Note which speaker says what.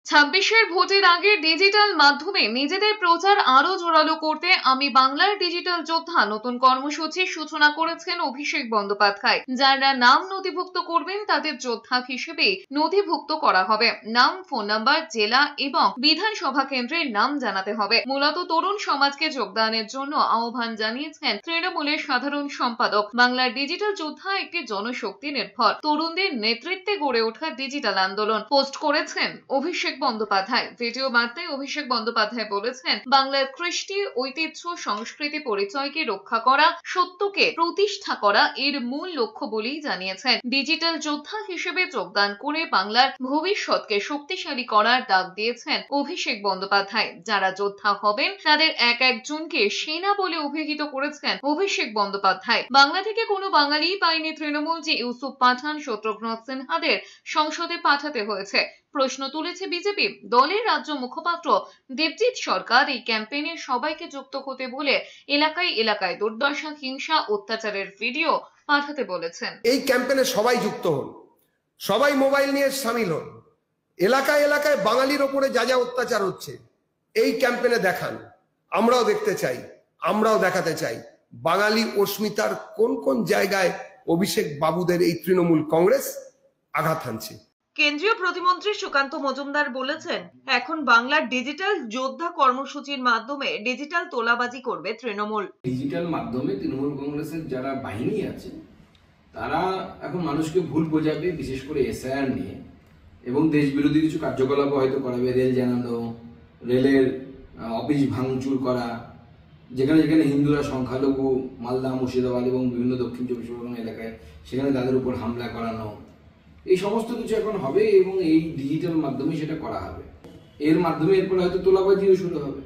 Speaker 1: ছাব্বিশের ভোটের আগে ডিজিটাল মাধ্যমে নিজেদের প্রচার আরো জোরালো করতে আমি বাংলার ডিজিটাল যোদ্ধা নতুন কর্মসূচির সূচনা করেছেন অভিষেক বন্দ্যোপাধ্যায়। যারা নাম নথিভুক্ত করবেন তাদের যোদ্ধা হিসেবে নথিভুক্ত করা হবে। নাম, ফোন নাম্বার, জেলা এবং বিধানসভা কেন্দ্রের নাম জানাতে হবে। মূলত তরুণ সমাজকে যোগদানের জন্য আহ্বান জানিয়েছেন তৃণমূলের সাধারণ সম্পাদক। বাংলার ডিজিটাল যোদ্ধা একটি জনশক্তি নির্ভর তরুণদের নেতৃত্বে গড়ে ওঠা ডিজিটাল আন্দোলন। পোস্ট করেছেন অভিষেক বন্দ্যোপাধ্যায়। ভিডিও বার্তায় অভিষেক বন্দ্যোপাধ্যায় বলেছেন, বাংলার কৃষ্টি, ঐতিহ্য, সংস্কৃতি, পরিচয়কে রক্ষা করা, সত্যকে প্রতিষ্ঠা করা এর মূল লক্ষ্য বলেই জানিয়েছেন। ডিজিটাল যোদ্ধা হিসেবে যোগদান করে বাংলার ভবিষ্যৎকে শক্তিশালী করার ডাক দিয়েছেন অভিষেক বন্দ্যোপাধ্যায়। যারা যোদ্ধা হবেন তাদের এক একজনকে সেনা বলে অভিহিত করেছেন অভিষেক বন্দ্যোপাধ্যায়। বাংলা থেকে কোনো বাঙালি পায়নি তৃণমূল যে ইউসুফ পাঠান, শত্রুঘ্ন সিনহাদের সংসদে পাঠাতে হয়েছে। প্রশ্ন তুলেছে বিজেপি। দলের রাজ্য মুখপাত্র দেবজিৎ সরকার এই ক্যাম্পেইনে সবাইকে যুক্ত হতে বলে এলাকায় এলাকায় দুর্দশা, হিংসা, অত্যাচারের ভিডিও পাঠাতে বলেছেন।
Speaker 2: এই ক্যাম্পেইনে সবাই যুক্ত হন, সবাই মোবাইল নিয়ে শামিল হন। এলাকায় এলাকায় বাঙালির ওপরে যা যা অত্যাচার হচ্ছে এই ক্যাম্পেইনে দেখান। আমরাও দেখতে চাই, আমরাও দেখাতে চাই বাঙালি অস্মিতার কোন কোন জায়গায় অভিষেক বাবুদের এই তৃণমূল কংগ্রেস আঘাত হানছে।
Speaker 3: কেন্দ্রীয় প্রতিমন্ত্রী সুকান্ত মজুমদার বলেছেন, এখন বাংলার ডিজিটাল যোদ্ধা কর্মসূচির মাধ্যমে ডিজিটাল তোলাবাজি করবে তৃণমূল।
Speaker 4: ডিজিটাল মাধ্যমে তৃণমূল কংগ্রেসের যারা বাহিনী আছে তারা এখন মানুষকে ভুল বোঝাবে, বিশেষ করে এসআইআর নিয়ে, এবং দেশ বিরোধী কিছু কার্যকলাপ হয়তো করাবে। রেল জানানো, রেলের অফিস ভাঙচুর করা, যেখানে যেখানে হিন্দুরা সংখ্যালঘু, মালদা, মুর্শিদাবাদ এবং বিভিন্ন দক্ষিণ চব্বিশ পরগনা এলাকায়, সেখানে তাদের উপর হামলা করানো, এই সমস্ত কিছু এখন হবে এবং এই ডিজিটাল মাধ্যমে সেটা করা হবে। এর মাধ্যমে এরপর হয়তো তোলাবাজিও শুরু হবে।